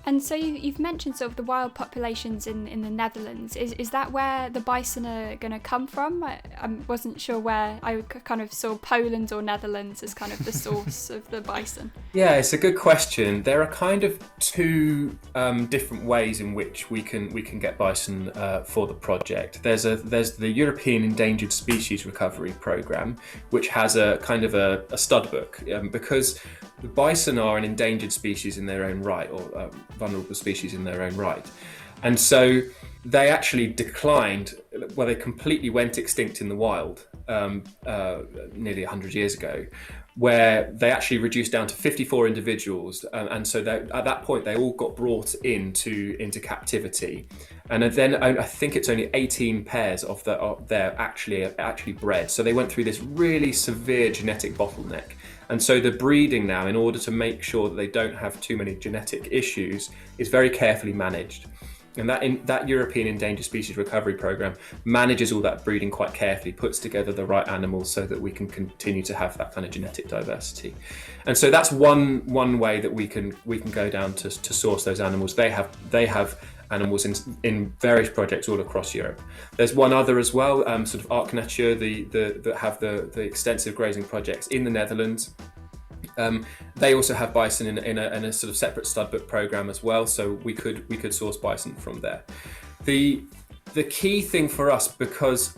And so you've mentioned sort of the wild populations in the Netherlands. Is that where the bison are going to come from? I wasn't sure where. I kind of saw Poland or Netherlands as kind of the source of the bison. Yeah, it's a good question. There are kind of two different ways in which we can get bison for the project. There's the European Endangered Species Recovery Programme, which has a kind of a stud book because the bison are an endangered species in their own right, or vulnerable species in their own right. And so they actually declined, well, they completely went extinct in the wild nearly 100 years ago, where they actually reduced down to 54 individuals. And so at that point, they all got brought into captivity. And then I think it's only 18 pairs of they're actually bred. So they went through this really severe genetic bottleneck. And so the breeding now, in order to make sure that they don't have too many genetic issues, is very carefully managed. And that European Endangered Species Recovery Programme manages all that breeding quite carefully, puts together the right animals so that we can continue to have that kind of genetic diversity. And so that's one way that we can go down to source those animals. They have animals in various projects all across Europe. There's one other as well, sort of Arc Nature, that have the extensive grazing projects in the Netherlands. They also have bison in a sort of separate stud book program as well, so we could source bison from there. The key thing for us, because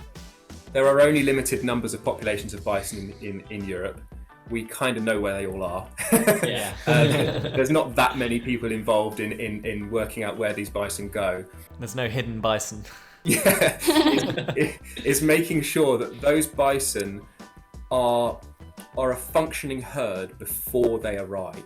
there are only limited numbers of populations of bison in Europe, we kind of know where they all are. Yeah. There's not that many people involved in working out where these bison go. There's no hidden bison. Yeah, it's making sure that those bison are a functioning herd before they arrive.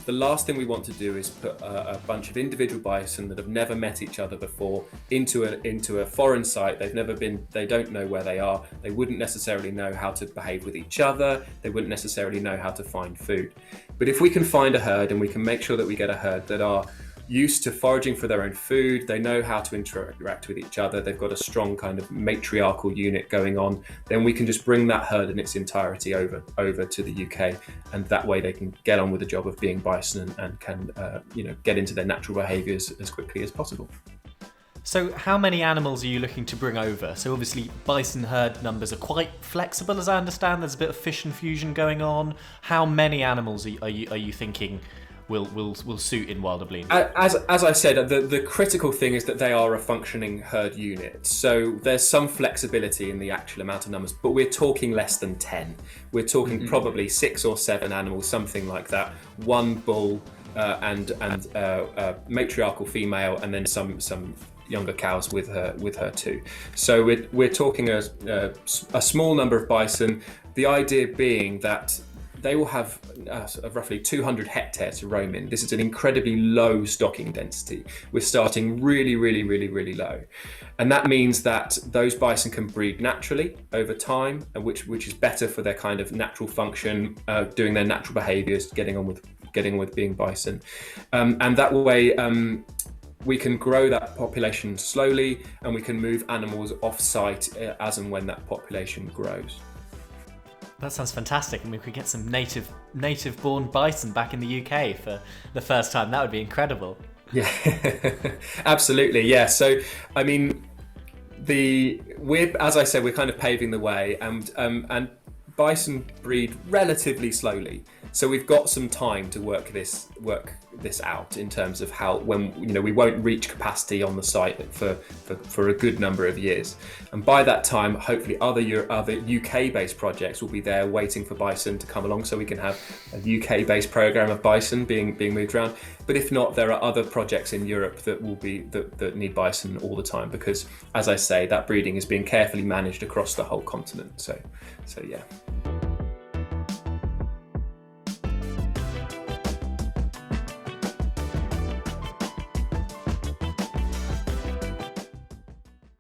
The last thing we want to do is put a bunch of individual bison that have never met each other before into a foreign site. They don't know where they are. They wouldn't necessarily know how to behave with each other. They wouldn't necessarily know how to find food. But if we can find a herd and we can make sure that we get a herd that are used to foraging for their own food, they know how to interact with each other, they've got a strong kind of matriarchal unit going on, then we can just bring that herd in its entirety over to the UK, and that way they can get on with the job of being bison and can get into their natural behaviours as quickly as possible. So how many animals are you looking to bring over? So obviously bison herd numbers are quite flexible, as I understand. There's a bit of fission fusion going on. How many animals are you thinking will suit in Wild Dublin? As I said, the critical thing is that they are a functioning herd unit. So there's some flexibility in the actual amount of numbers, but we're talking less than 10. We're talking probably 6 or 7 animals, something like that. One bull and a matriarchal female, and then some younger cows with her too. So we're talking a small number of bison. The idea being that they will have roughly 200 hectares to roam in. This is an incredibly low stocking density. We're starting really, really, really, really low. And that means that those bison can breed naturally over time, which is better for their kind of natural function, doing their natural behaviours, getting on with being bison. And that way, we can grow that population slowly, and we can move animals off-site as and when that population grows. That sounds fantastic. I mean, if we could get some native-born bison back in the UK for the first time, that would be incredible. Yeah, absolutely. Yeah. So, I mean, as I said, we're kind of paving the way, and bison breed relatively slowly. So we've got some time to work this out in terms of when we won't reach capacity on the site for a good number of years, and by that time, hopefully other UK-based projects will be there waiting for bison to come along, so we can have a UK-based program of bison being moved around. But if not, there are other projects in Europe that need bison all the time, because, as I say, that breeding is being carefully managed across the whole continent. So yeah.